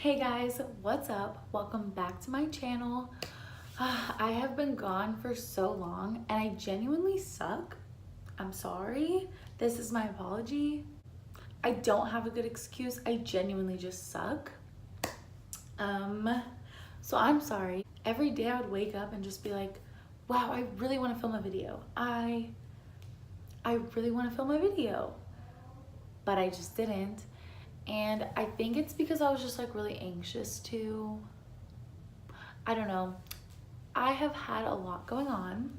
Hey guys, what's up? Welcome back to my channel. I have been gone for so long and I genuinely suck. I'm sorry. This is my apology. I don't have a good excuse. I genuinely just suck. So I'm sorry. Every day I would wake up and just be like, wow, I really want to film a video. I really want to film a video. But I just didn't. And I think it's because I was just like really anxious to, I don't know. I have had a lot going on.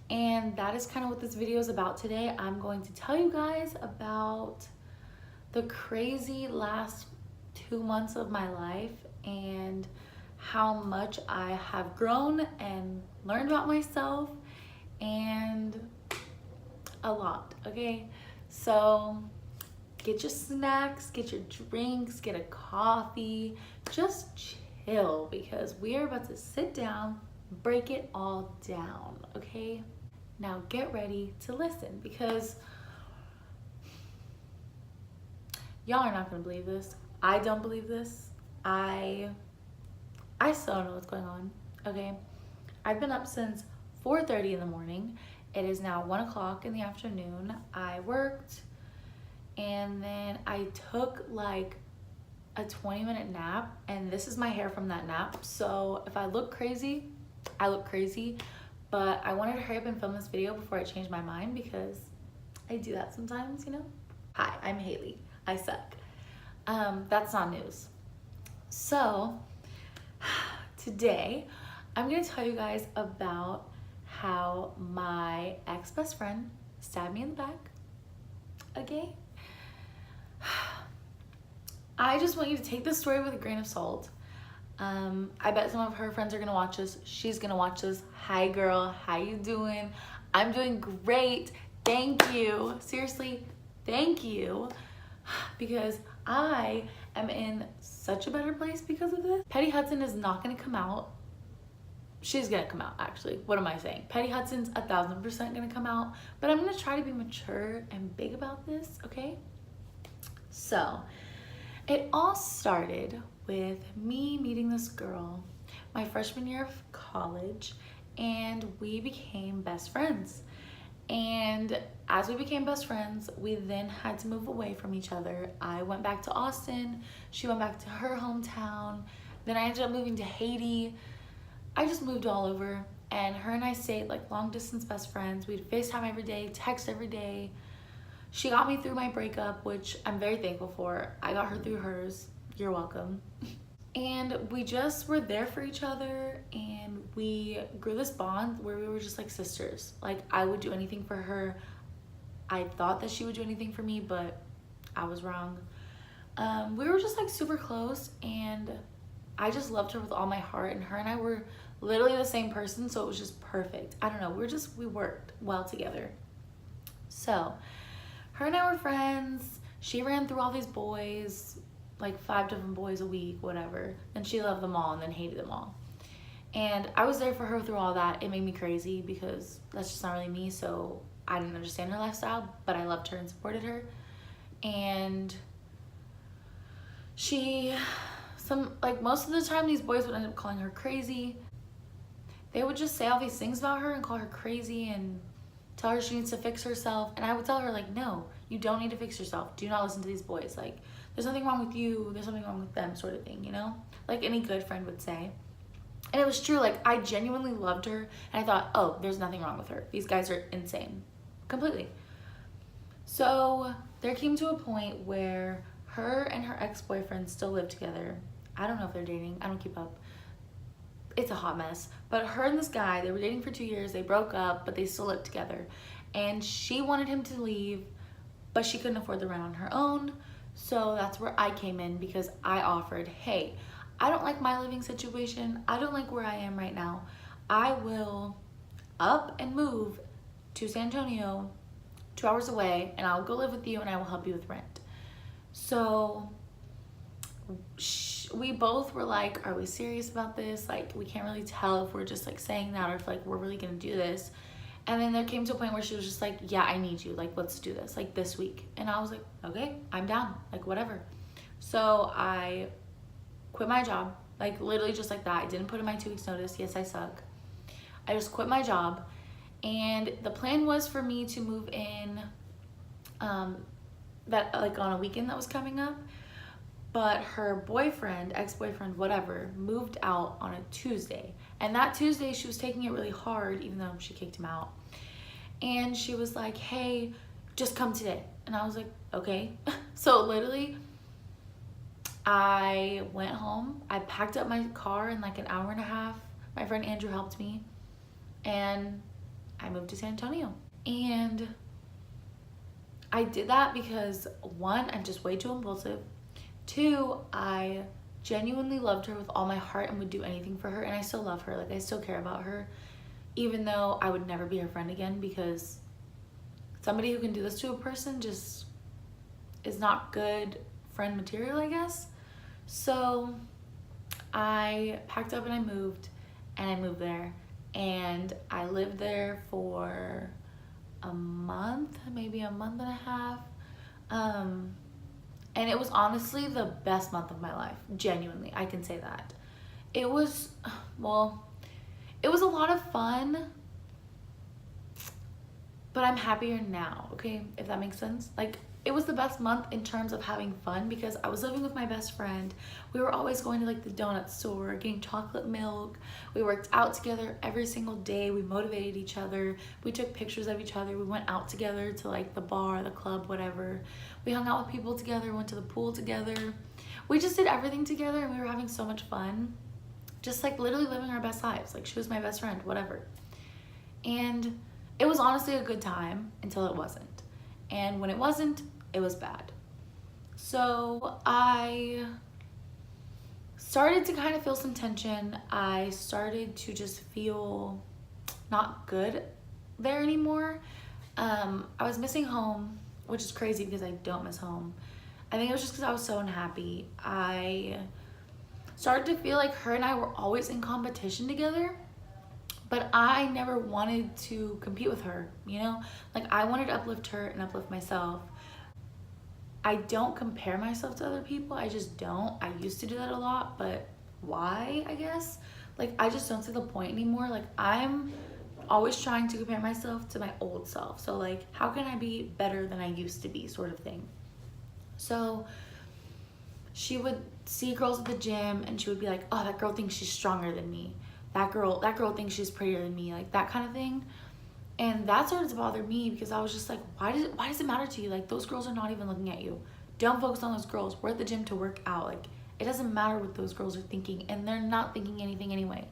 And that is kind of what this video is about today. I'm going to tell you guys about the crazy last 2 months of my life and how much I have grown and learned about myself and a lot, okay? So get your snacks, get your drinks, get a coffee, just chill because we are about to sit down, break it all down, okay? Now get ready to listen because y'all are not gonna believe this. I don't believe this. I still don't know what's going on, okay? I've been up since 4:30 in the morning. It is now 1 o'clock in the afternoon. I worked, and then I took like a 20-minute nap, and this is my hair from that nap. So if I look crazy, I look crazy, but I wanted to hurry up and film this video before I change my mind because I do that sometimes, you know? Hi, I'm Haley. I suck. That's not news. So today I'm gonna tell you guys about how my ex-best friend stabbed me in the back, okay? I just want you to take this story with a grain of salt. I bet some of her friends are gonna watch this. She's gonna watch this. Hi girl, how you doing? I'm doing great, thank you. Seriously, thank you. Because I am in such a better place because of this. Petty Hudson is not gonna come out. She's gonna come out, actually. What am I saying? Petty Hudson's 1,000% gonna come out, but I'm gonna try to be mature and big about this, okay? So, it all started with me meeting this girl my freshman year of college, and we became best friends. And as we became best friends, we then had to move away from each other. I went back to Austin, she went back to her hometown, then I ended up moving to Haiti. I just moved all over, and her and I stayed like long distance best friends. We'd FaceTime every day, text every day. She got me through my breakup, which I'm very thankful for. I got her through hers. You're welcome. And we just were there for each other, and we grew this bond where we were just like sisters. Like, I would do anything for her. I thought that she would do anything for me, but I was wrong. We were just like super close, and I just loved her with all my heart, and her and I were literally the same person, so it was just perfect. I don't know, we worked well together. So her and I were friends. She ran through all these boys, like 5 different boys a week, whatever. And she loved them all and then hated them all. And I was there for her through all that. It made me crazy because that's just not really me, so I didn't understand her lifestyle, but I loved her and supported her. And most of the time these boys would end up calling her crazy. They would just say all these things about her and call her crazy and tell her she needs to fix herself. And I would tell her, like, no, you don't need to fix yourself. Do not listen to these boys. Like, there's nothing wrong with you. There's something wrong with them, sort of thing, you know? Like any good friend would say. And it was true. Like, I genuinely loved her. And I thought, oh, there's nothing wrong with her. These guys are insane. Completely. So there came to a point where her and her ex-boyfriend still live together. I don't know if they're dating. I don't keep up. It's a hot mess. But her and this guy, they were dating for 2 years. They broke up, but they still lived together. And she wanted him to leave, but she couldn't afford the rent on her own. So that's where I came in because I offered, hey, I don't like my living situation. I don't like where I am right now. I will up and move to San Antonio, 2 hours away, and I'll go live with you and I will help you with rent. So we both were like, are we serious about this? Like, we can't really tell if we're just like saying that or if like we're really gonna do this. And then there came to a point where she was just like, yeah, I need you, like, let's do this, like, this week. And I was like, okay, I'm down, like, whatever. So I quit my job, like literally just like that. I didn't put in my 2 weeks notice. Yes, I suck. I just quit my job, and the plan was for me to move in that like on a weekend that was coming up. But her boyfriend, ex-boyfriend, whatever, moved out on a Tuesday. And that Tuesday she was taking it really hard, even though she kicked him out. And she was like, hey, just come today. And I was like, okay. So literally, I went home. I packed up my car in like an hour and a half. My friend Andrew helped me. And I moved to San Antonio. And I did that because, one, I'm just way too impulsive. Two, I genuinely loved her with all my heart and would do anything for her, and I still love her. Like, I still care about her, even though I would never be her friend again, because somebody who can do this to a person just is not good friend material, I guess. So I packed up and I moved there, and I lived there for a month, maybe a month and a half. And it was honestly the best month of my life. Genuinely, I can say that. It was, well, it was a lot of fun, but I'm happier now, okay? If that makes sense. Like, it was the best month in terms of having fun because I was living with my best friend. We were always going to like the donut store, getting chocolate milk. We worked out together every single day. We motivated each other. We took pictures of each other. We went out together to like the bar, the club, whatever. We hung out with people together, went to the pool together. We just did everything together, and we were having so much fun. Just like literally living our best lives. Like, she was my best friend, whatever. And it was honestly a good time until it wasn't. And when it wasn't, it was bad. So I started to kind of feel some tension. I started to just feel not good there anymore. I was missing home, which is crazy because I don't miss home. I think it was just because I was so unhappy. I started to feel like her and I were always in competition together. But I never wanted to compete with her, you know? Like, I wanted to uplift her and uplift myself. I don't compare myself to other people. I just don't. I used to do that a lot, but why, I guess? Like, I just don't see the point anymore. Like, I'm always trying to compare myself to my old self. So, like, how can I be better than I used to be, sort of thing. So she would see girls at the gym and she would be like, oh, that girl thinks she's stronger than me. That girl thinks she's prettier than me, like that kind of thing. And that started to bother me because I was just like, why does it matter to you? Like, those girls are not even looking at you. Don't focus on those girls. We're at the gym to work out. Like, it doesn't matter what those girls are thinking, and they're not thinking anything anyway.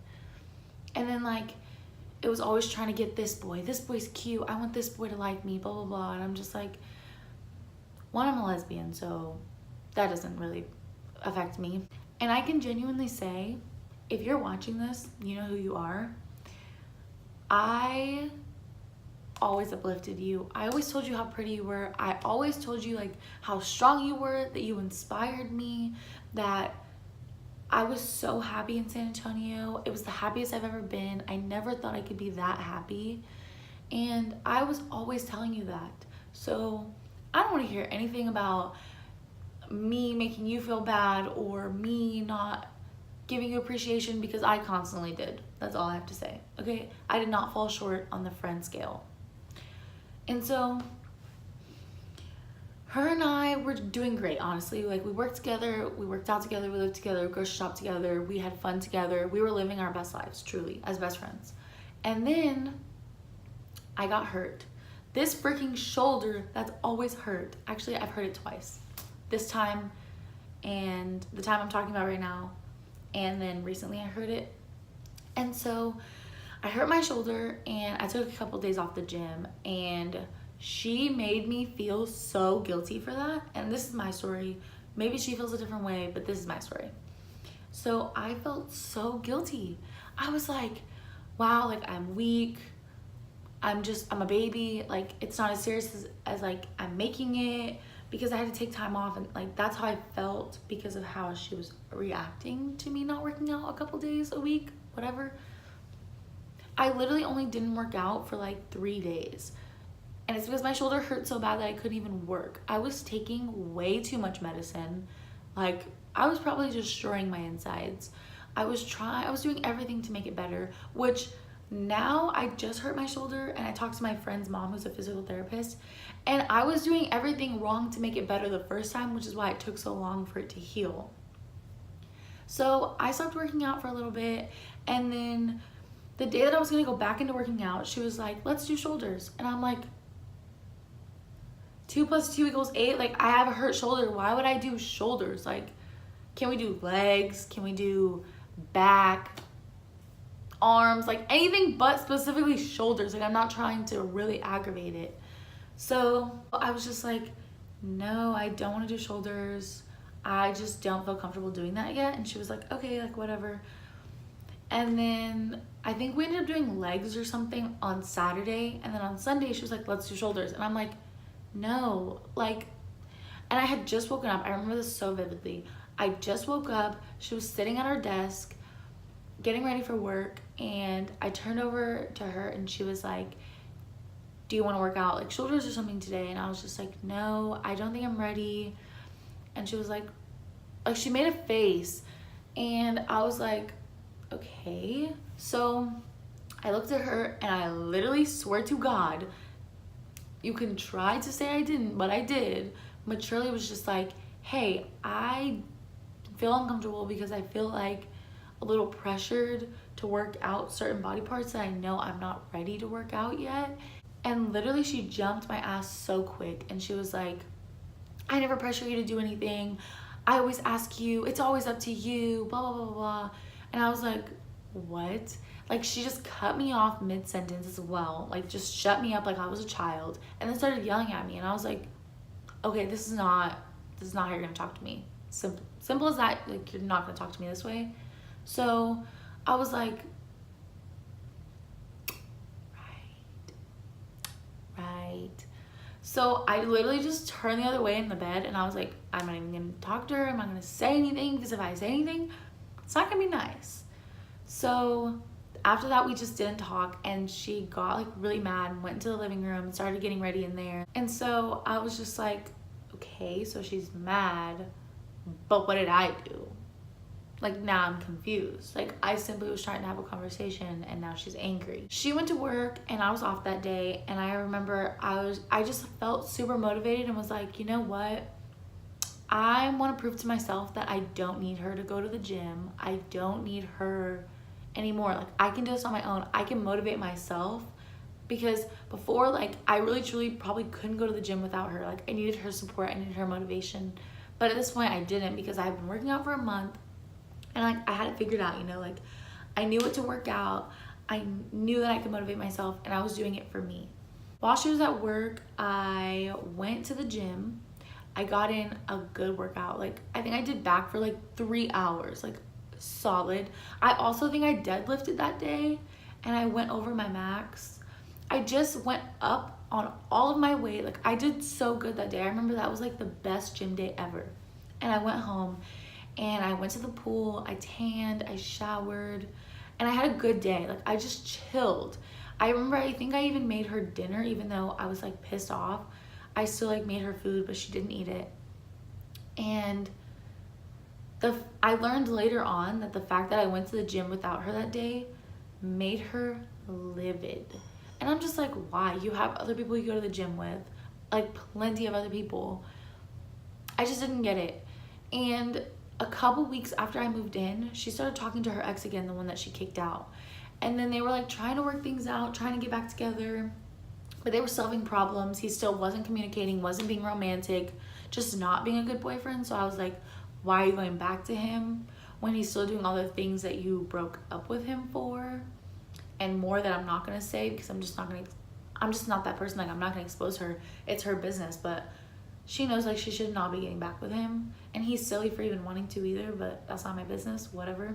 And then like, it was always trying to get this boy's cute, I want this boy to like me, blah blah blah. And I'm just like, one, I'm a lesbian, so that doesn't really affect me. And I can genuinely say, if you're watching this, you know who you are. I always uplifted you. I always told you how pretty you were. I always told you like how strong you were, that you inspired me, that I was so happy in San Antonio. It was the happiest I've ever been. I never thought I could be that happy. And I was always telling you that. So I don't want to hear anything about me making you feel bad or me not giving you appreciation, because I constantly did. That's all I have to say, okay? I did not fall short on the friend scale. And so her and I were doing great, honestly. Like, we worked together, we worked out together, we lived together, we grocery shopped together, we had fun together. We were living our best lives, truly, as best friends. And then I got hurt. This freaking shoulder that's always hurt. Actually, I've hurt it twice. This time and the time I'm talking about right now. And then recently I hurt it. And so I hurt my shoulder and I took a couple days off the gym, and she made me feel so guilty for that. And this is my story. Maybe she feels a different way, but this is my story. So I felt so guilty. I was like, wow, like, I'm weak. I'm a baby. Like, it's not as serious as like I'm making it, because I had to take time off, and like, that's how I felt because of how she was reacting to me not working out a couple days a week, whatever. I literally only didn't work out for like 3 days. And it's because my shoulder hurt so bad that I couldn't even work. I was taking way too much medicine. Like, I was probably destroying my insides. I was doing everything to make it better, which now I just hurt my shoulder and I talked to my friend's mom who's a physical therapist, and I was doing everything wrong to make it better the first time, which is why it took so long for it to heal. So I stopped working out for a little bit, and then the day that I was gonna go back into working out, she was like, let's do shoulders. And I'm like, 2 + 2 = 8. Like, I have a hurt shoulder. Why would I do shoulders? Like, can we do legs? Can we do back, arms? Like, anything but specifically shoulders. Like, I'm not trying to really aggravate it. So I was just like, no, I don't want to do shoulders. I just don't feel comfortable doing that yet. And she was like, okay, like, whatever. And then I think we ended up doing legs or something on Saturday. And then on Sunday, she was like, let's do shoulders. And I'm like, no, like, and I had just woken up. I remember this so vividly. I just woke up. She was sitting at her desk getting ready for work, and I turned over to her and she was like, do you want to work out like shoulders or something today? And I was just like, no, I don't think I'm ready. And she was like she made a face, and I was like, okay. So I looked at her and I literally swear to God, you can try to say I didn't, but I did. Maturely was just like, hey, I feel uncomfortable because I feel like a little pressured to work out certain body parts that I know I'm not ready to work out yet. And literally she jumped my ass so quick, and she was like, I never pressure you to do anything. I always ask you, it's always up to you, blah, blah, blah, blah. And I was like, what? Like, she just cut me off mid-sentence as well. Like, just shut me up like I was a child, and then started yelling at me. And I was like, okay, this is not how you're gonna talk to me. Simple as that. Like, you're not gonna talk to me this way. So I was like, right. So I literally just turned the other way in the bed, and I was like, I'm not even gonna talk to her. I'm not gonna say anything, because if I say anything, it's not gonna be nice. So after that, we just didn't talk, and she got like really mad and went into the living room and started getting ready in there. And so I was just like, okay, so she's mad, but what did I do? Like, now I'm confused. Like, I simply was trying to have a conversation, and now she's angry. She went to work and I was off that day, and I remember I just felt super motivated and was like, you know what? I want to prove to myself that I don't need her to go to the gym. I don't need her anymore. Like, I can do this on my own. I can motivate myself, because before, like, I really truly probably couldn't go to the gym without her. Like, I needed her support, I needed her motivation. But at this point I didn't, because I've been working out for a month, and like, I had it figured out, you know, like, I knew what to work out. I knew that I could motivate myself, and I was doing it for me. While she was at work, I went to the gym. I got in a good workout. Like, I think I did back for like 3 hours, like solid. I also think I deadlifted that day, and I went over my max. I just went up on all of my weight. Like, I did so good that day. I remember that was like the best gym day ever. And I went home and I went to the pool, I tanned, I showered, and I had a good day. Like, I just chilled. I remember, I think I even made her dinner, even though I was like pissed off. I still like made her food, but she didn't eat it. And I learned later on that the fact that I went to the gym without her that day made her livid. And I'm just like, why? You have other people you go to the gym with, like plenty of other people. I just didn't get it. And a couple weeks after I moved in, she started talking to her ex again, the one that she kicked out. And then they were like trying to work things out, trying to get back together, but they were solving problems. He still wasn't communicating, wasn't being romantic, just not being a good boyfriend. So I was like, why are you going back to him when he's still doing all the things that you broke up with him for? And more that I'm not gonna say, because I'm just not that person. Like, I'm not gonna expose her. It's her business. But she knows, like, she should not be getting back with him, and he's silly for even wanting to either, but that's not my business, whatever.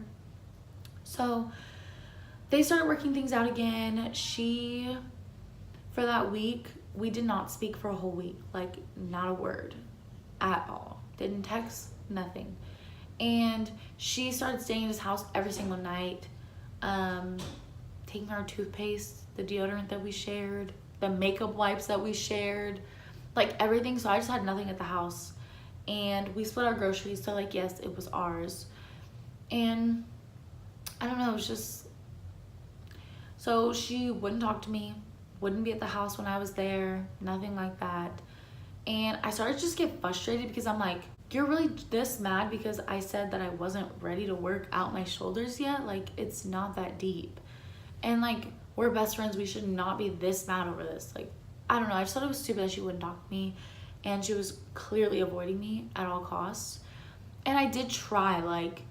So they started working things out again. For that week, we did not speak for a whole week. Like, not a word at all. Didn't text, nothing. And she started staying at his house every single night, taking our toothpaste, the deodorant that we shared, the makeup wipes that we shared, like everything. So I just had nothing at the house. and we split our groceries, so like, yes, it was ours. And I don't know, it was just, so she wouldn't talk to me, wouldn't be at the house when I was there, nothing like that. And I started to just get frustrated because I'm like, you're really this mad because I said that I wasn't ready to work out my shoulders yet? Like, it's not that deep. And like, we're best friends, we should not be this mad over this. Like, I don't know, I just thought it was stupid that she wouldn't talk to me, and she was clearly avoiding me at all costs. And I did try, like,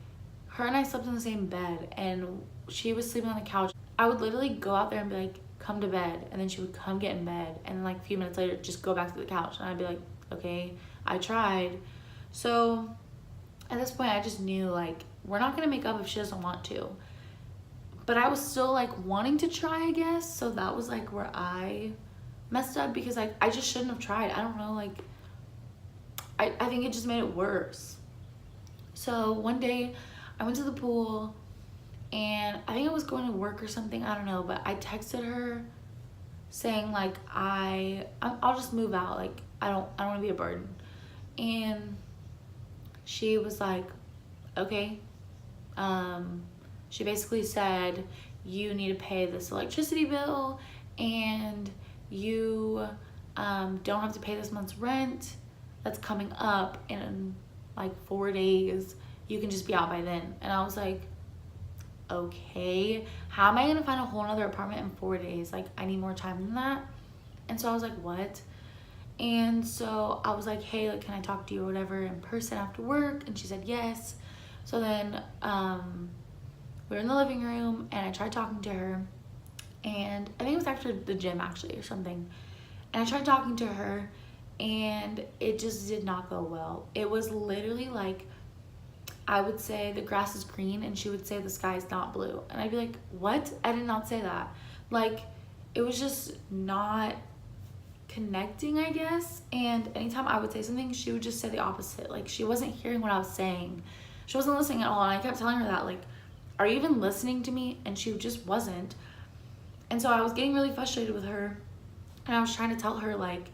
her and I slept in the same bed, and she was sleeping on the couch. I would literally go out there and be like, come to bed, and then she would come get in bed, and then like a few minutes later just go back to the couch, and I'd be like, okay, I tried. So at this point I just knew, like, we're not gonna make up if she doesn't want to. But I was still like wanting to try, I guess. So that was like where I messed up, because I just shouldn't have tried. I don't know, like, I think it just made it worse. So one day I went to the pool, and I think I was going to work or something, I don't know, but I texted her saying like, I'll just move out, like, I don't want to be a burden. And she was like, okay. She basically said, you need to pay this electricity bill, and you don't have to pay this month's rent that's coming up in like 4 days. You can just be out by then. And I was like, okay, how am I gonna find a whole nother apartment in 4 days? Like, I need more time than that. And so I was like, what? And so I was like, hey, like, can I talk to you or whatever in person after work? And she said yes. So then we were in the living room, and I tried talking to her, and I think it was after the gym actually or something. And I tried talking to her, and it just did not go well. It was literally like, I would say the grass is green, and she would say the sky is not blue. And I'd be like, what? I did not say that. Like, it was just not connecting, I guess. And anytime I would say something, she would just say the opposite. Like, she wasn't hearing what I was saying. She wasn't listening at all. And I kept telling her that, like, are you even listening to me? And she just wasn't. And so I was getting really frustrated with her, and I was trying to tell her, like,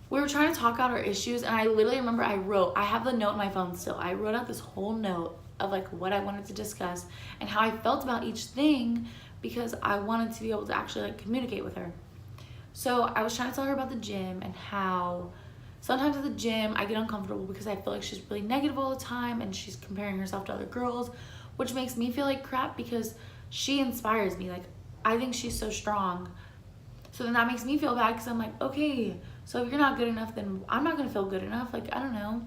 we were trying to talk out our issues. And I literally remember I have the note in my phone still. I wrote out this whole note of like what I wanted to discuss and how I felt about each thing, because I wanted to be able to actually like communicate with her. So I was trying to tell her about the gym, and how sometimes at the gym I get uncomfortable because I feel like she's really negative all the time, and she's comparing herself to other girls, which makes me feel like crap because she inspires me. Like, I think she's so strong. So then that makes me feel bad, because I'm like, okay, so if you're not good enough, then I'm not gonna feel good enough. Like, I don't know.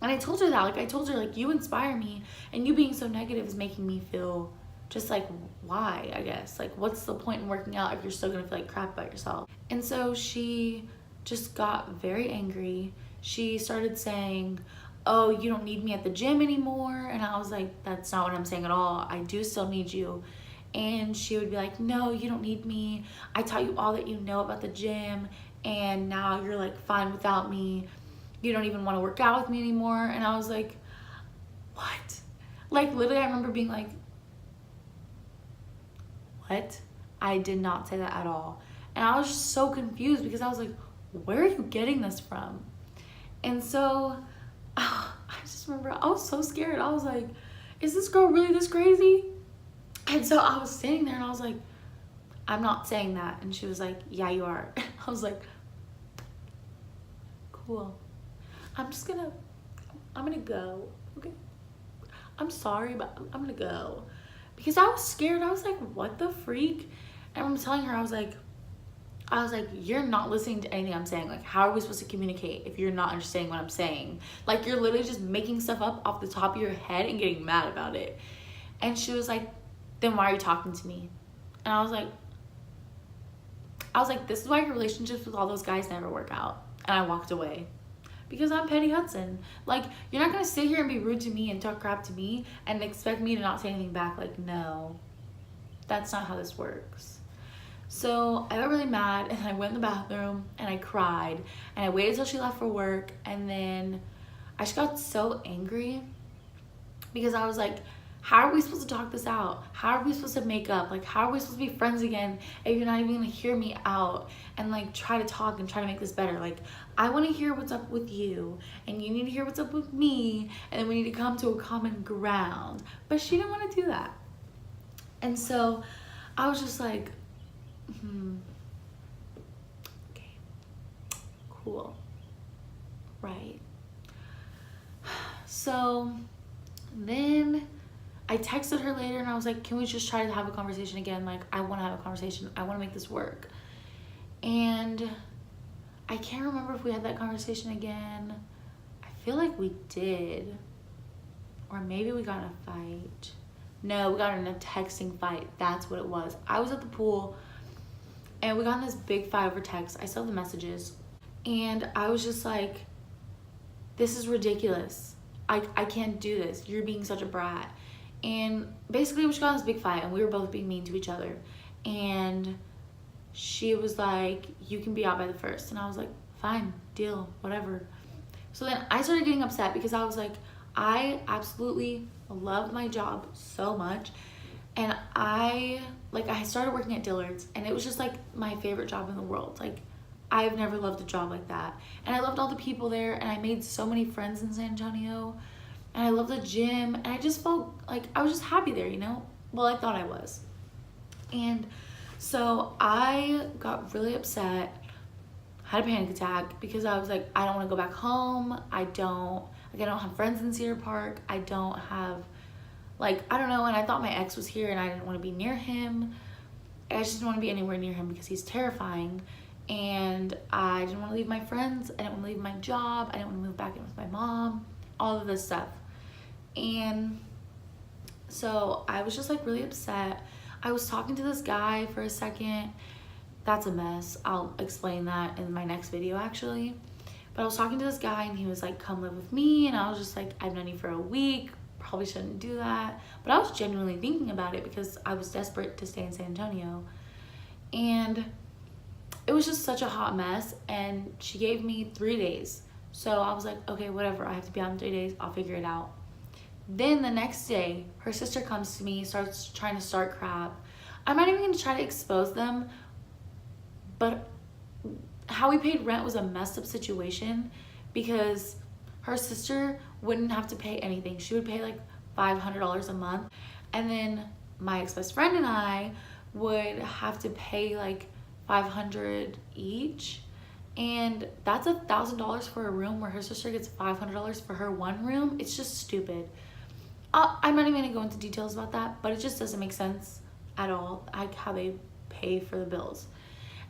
And I told her that, like, I told her, like, you inspire me, and you being so negative is making me feel just like, why, I guess. Like, what's the point in working out if you're still gonna feel like crap about yourself? And so she just got very angry. She started saying, oh, you don't need me at the gym anymore. And I was like, that's not what I'm saying at all. I do still need you. And she would be like, no, you don't need me. I taught you all that you know about the gym, and now you're like fine without me. You don't even want to work out with me anymore. And I was like, what? Like, literally, I remember being like, what? I did not say that at all. And I was just so confused, because I was like, where are you getting this from? And so I just remember I was so scared. I was like, is this girl really this crazy? And so I was standing there, and I was like, I'm not saying that. And she was like, yeah, you are. I was like, cool. I'm gonna go, okay? I'm sorry, but I'm gonna go. Because I was scared. I was like, what the freak? And I'm telling her, I was like, you're not listening to anything I'm saying. Like, how are we supposed to communicate if you're not understanding what I'm saying? Like, you're literally just making stuff up off the top of your head and getting mad about it. And she was like, then why are you talking to me? And I was like, this is why your relationships with all those guys never work out. And I walked away. Because I'm Petty Hudson. Like, you're not gonna sit here and be rude to me and talk crap to me and expect me to not say anything back. Like, no, that's not how this works. So I got really mad, and I went in the bathroom, and I cried, and I waited till she left for work, and then I just got so angry, because I was like, how are we supposed to talk this out? How are we supposed to make up? Like, how are we supposed to be friends again if you're not even gonna hear me out and like try to talk and try to make this better? Like, I wanna hear what's up with you and you need to hear what's up with me, and then we need to come to a common ground. But she didn't wanna do that. And so I was just like, okay, cool, right. So then I texted her later and I was like, can we just try to have a conversation again? Like, I want to have a conversation. I want to make this work. And I can't remember if we had that conversation again. I feel like we did. Or maybe we got in a fight. No, we got in a texting fight. That's what it was. I was at the pool and we got in this big fight over text. I saw the messages and I was just like, this is ridiculous. I can't do this. You're being such a brat. And basically we just got in this big fight and we were both being mean to each other. And she was like, you can be out by the 1st. And I was like, fine, deal, whatever. So then I started getting upset because I was like, I absolutely love my job so much. And I started working at Dillard's and it was just like my favorite job in the world. Like, I've never loved a job like that. And I loved all the people there and I made so many friends in San Antonio. And I loved the gym and I just felt like I was just happy there, you know? Well, I thought I was. And so I got really upset, had a panic attack because I was like, I don't want to go back home. I don't have friends in Cedar Park. I don't have, like, I don't know. And I thought my ex was here and I didn't want to be near him. I just didn't want to be anywhere near him because he's terrifying. And I didn't want to leave my friends. I didn't want to leave my job. I didn't want to move back in with my mom, all of this stuff. And so I was just like really upset. I was talking to this guy for a second. That's a mess. I'll explain that in my next video actually. But I was talking to this guy and he was like, come live with me. And I was just like, I've known you for a week. Probably shouldn't do that. But I was genuinely thinking about it because I was desperate to stay in San Antonio. And it was just such a hot mess. And she gave me 3 days. So I was like, okay, whatever. I have to be out in 3 days. I'll figure it out. Then the next day, her sister comes to me, starts trying to start crap. I'm not even gonna try to expose them, but how we paid rent was a messed up situation because her sister wouldn't have to pay anything. She would pay like $500 a month. And then my ex-best friend and I would have to pay like $500 each. And that's $1,000 for a room where her sister gets $500 for her one room. It's just stupid. I'm not even gonna go into details about that, but it just doesn't make sense at all, like how they pay for the bills.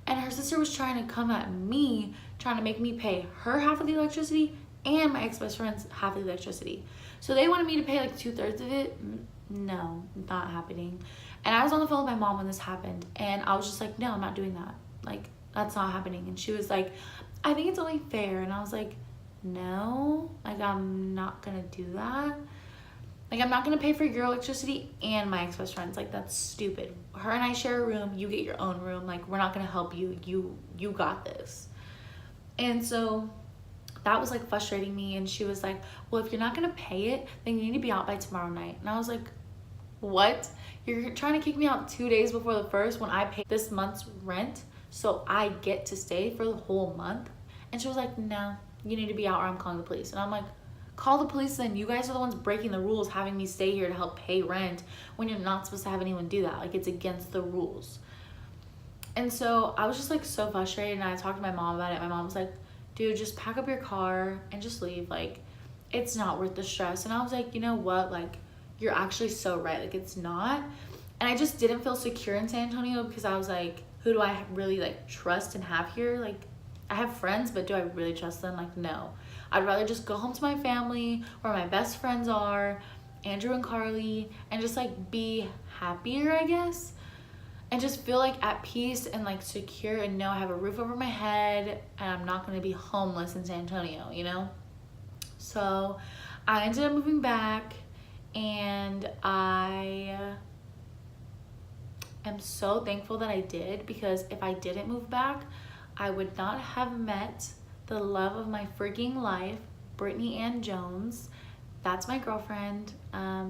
And her sister was trying to come at me, trying to make me pay her half of the electricity and my ex-best friend's half of the electricity. So they wanted me to pay like 2/3 of it. No, not happening. And I was on the phone with my mom when this happened, and I was just like, no, I'm not doing that. Like, that's not happening. And she was like, I think it's only fair. And I was like, no, like I'm not gonna do that. Like, I'm not gonna pay for your electricity and my ex-best friend's. Like, that's stupid. Her and I share a room, you get your own room. Like, we're not gonna help you. You got this. And so that was like frustrating me. And she was like, well, if you're not gonna pay it, then you need to be out by tomorrow night. And I was like, what? You're trying to kick me out 2 days before the 1st when I pay this month's rent so I get to stay for the whole month? And she was like, no, you need to be out or I'm calling the police. And I'm like, call the police then. You guys are the ones breaking the rules, having me stay here to help pay rent when you're not supposed to have anyone do that. Like, it's against the rules. And so I was just like so frustrated, and I talked to my mom about it. My mom was like, dude, just pack up your car and just leave. Like, it's not worth the stress. And I was like, you know what? Like, you're actually so right. Like, it's not. And I just didn't feel secure in San Antonio because I was like, who do I really like trust and have here? Like, I have friends, but do I really trust them? Like, no. I'd rather just go home to my family where my best friends are, Andrew and Carly, and just like be happier, I guess. And just feel like at peace and like secure and know I have a roof over my head and I'm not gonna be homeless in San Antonio, you know? So I ended up moving back, and I am so thankful that I did, because if I didn't move back, I would not have met the love of my freaking life, Brittany Ann Jones. that's my girlfriend.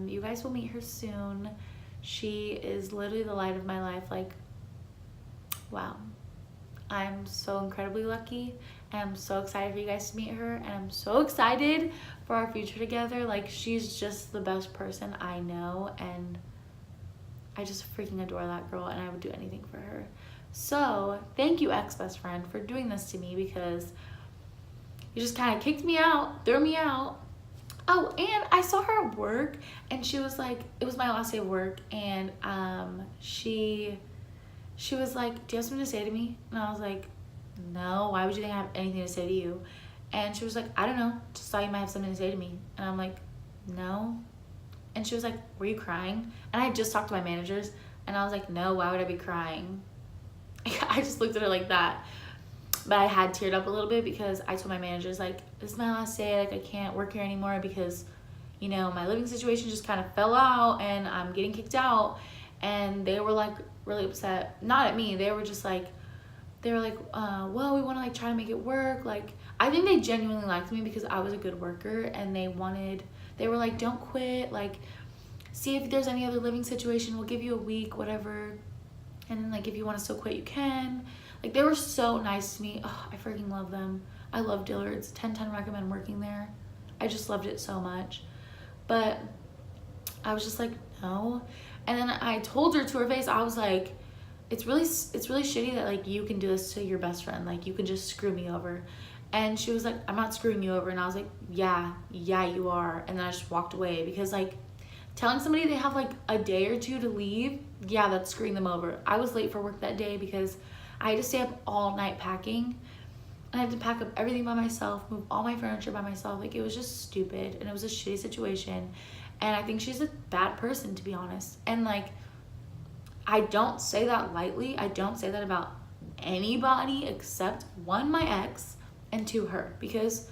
You guys will meet her soon. She is literally the light of my life. Like, wow. I'm so incredibly lucky, and I'm so excited for you guys to meet her, and I'm so excited for our future together. Like, she's just the best person I know, and I just freaking adore that girl, and I would do anything for her. So thank you, ex-best friend, for doing this to me, because you just kind of kicked me out, threw me out. Oh, and I saw her at work, and she was like, it was my last day of work, and she was like, do you have something to say to me? And I was like, no, why would you think I have anything to say to you? And she was like, I don't know, just thought you might have something to say to me. And I'm like, no. And she was like, were you crying? And I had just talked to my managers, and I was like, no, why would I be crying? I just looked at her like that. But I had teared up a little bit, because I told my managers, like, this is my last day, like, I can't work here anymore because, you know, my living situation just kind of fell out and I'm getting kicked out. And they were like really upset, not at me, they were like, well, we want to like try to make it work. Like, I think they genuinely liked me because I was a good worker, and they were like, don't quit, like, see if there's any other living situation, we'll give you a week, whatever, and then like if you want to still quit, you can. Like, they were so nice to me. Oh, I freaking love them. I love Dillard's. 10/10 recommend working there. I just loved it so much. But I was just like, no. And then I told her to her face, I was like, it's really shitty that like you can do this to your best friend. Like, you can just screw me over. And she was like, I'm not screwing you over. And I was like, yeah, you are. And then I just walked away, because like telling somebody they have like a day or two to leave, yeah, that's screwing them over. I was late for work that day because I had to stay up all night packing. I had to pack up everything by myself, move all my furniture by myself. Like, it was just stupid, and it was a shitty situation. And I think she's a bad person, to be honest. And like, I don't say that lightly. I don't say that about anybody except one, my ex, and two, her. Because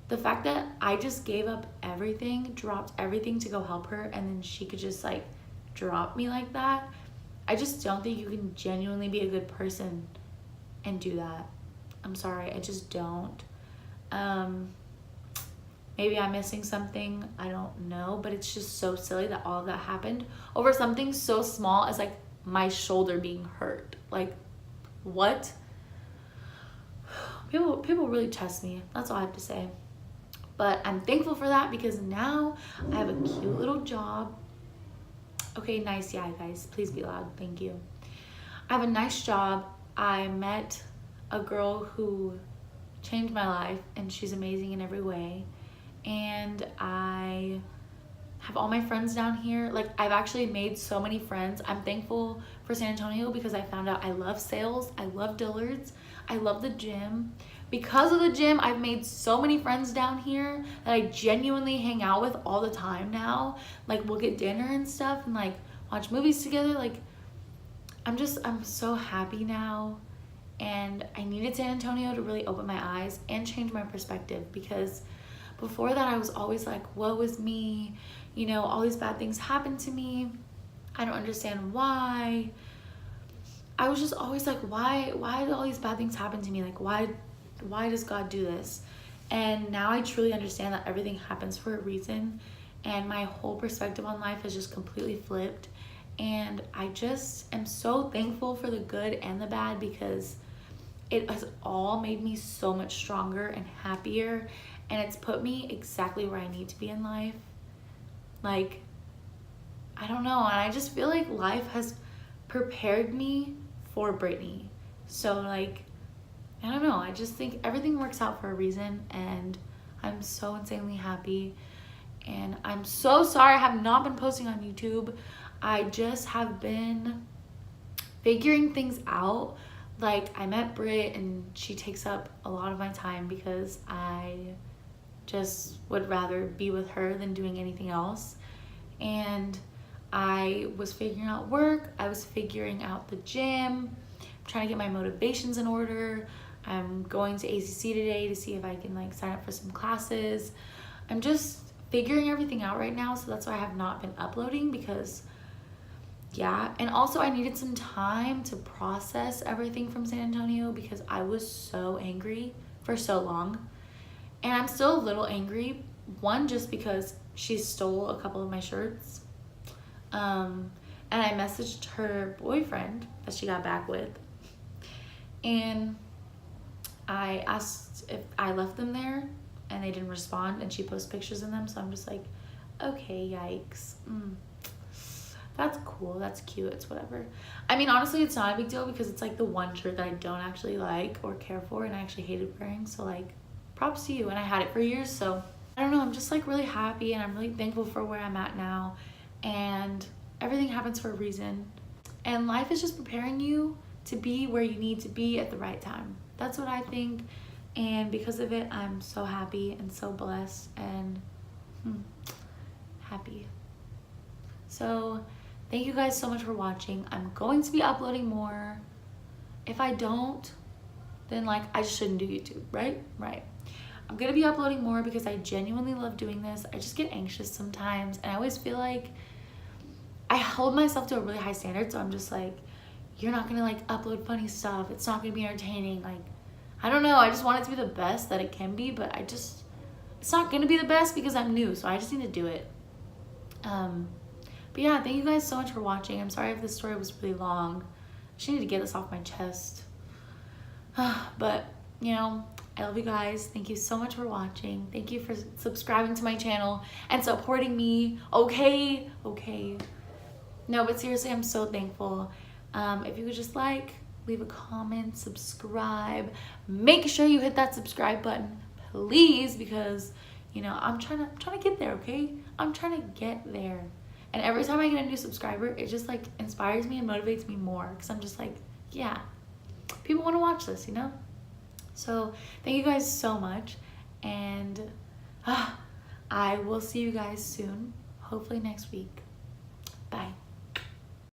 the fact that I just gave up everything, dropped everything to go help her, and then she could just like drop me like that, I just don't think you can genuinely be a good person and do that. I'm sorry, I just don't. Maybe I'm missing something, I don't know, but it's just so silly that all of that happened over something so small as like my shoulder being hurt. Like, what? People really test me. That's all I have to say. But I'm thankful for that, because now I have a cute little job. Okay, nice, yeah, guys, please be loud, thank you. I have a nice job. I met a girl who changed my life, and she's amazing in every way. And I have all my friends down here. Like, I've actually made so many friends. I'm thankful for San Antonio, because I found out I love sales, I love Dillard's, I love the gym. Because of the gym, I've made so many friends down here that I genuinely hang out with all the time now. Like, we'll get dinner and stuff and like watch movies together. Like, I'm so happy now. And I needed San Antonio to really open my eyes and change my perspective, because before that I was always like, woe is me, you know, all these bad things happen to me, I don't understand why. I was just always like, why do all these bad things happen to me? Like, why does God do this? And now I truly understand that everything happens for a reason, and my whole perspective on life has just completely flipped. And I just am so thankful for the good and the bad, because it has all made me so much stronger and happier, and it's put me exactly where I need to be in life. Like, I don't know, and I just feel like life has prepared me for Brittany. So like, I don't know, I just think everything works out for a reason, and I'm so insanely happy. And I'm so sorry I have not been posting on YouTube. I just have been figuring things out. Like, I met Britt, and she takes up a lot of my time, because I just would rather be with her than doing anything else. And I was figuring out work, I was figuring out the gym, I'm trying to get my motivations in order. I'm going to ACC today to see if I can like sign up for some classes. I'm just figuring everything out right now, so that's why I have not been uploading, because yeah. And also I needed some time to process everything from San Antonio, because I was so angry for so long, and I'm still a little angry. One, just because she stole a couple of my shirts. And I messaged her boyfriend that she got back with, and I asked if I left them there, and they didn't respond, and she posts pictures in them. So I'm just like, okay, yikes. That's cool, that's cute, it's whatever. I mean, honestly, it's not a big deal because it's like the one shirt that I don't actually like or care for, and I actually hated wearing. So like, props to you. And I had it for years, so I don't know, I'm just like really happy, and I'm really thankful for where I'm at now. And everything happens for a reason, and life is just preparing you to be where you need to be at the right time. That's what I think, and because of it, I'm so happy and so blessed and happy. So thank you guys so much for watching. I'm going to be uploading more. If I don't, then like I just shouldn't do YouTube, right? I'm gonna be uploading more because I genuinely love doing this. I just get anxious sometimes, and I always feel like I hold myself to a really high standard. So I'm just like, you're not gonna like upload funny stuff, it's not gonna be entertaining. Like, I don't know, I just want it to be the best that it can be, but it's not gonna be the best because I'm new, so I just need to do it. But yeah, thank you guys so much for watching. I'm sorry if this story was really long. I just need to get this off my chest. But you know, I love you guys. Thank you so much for watching. Thank you for subscribing to my channel and supporting me. Okay. No, but seriously, I'm so thankful. If you could just like, leave a comment, subscribe, make sure you hit that subscribe button, please, because you know I'm trying to get there. Okay, I'm trying to get there, and every time I get a new subscriber, it just like inspires me and motivates me more, because I'm just like, yeah, people want to watch this, you know. So thank you guys so much, and I will see you guys soon, hopefully next week. Bye.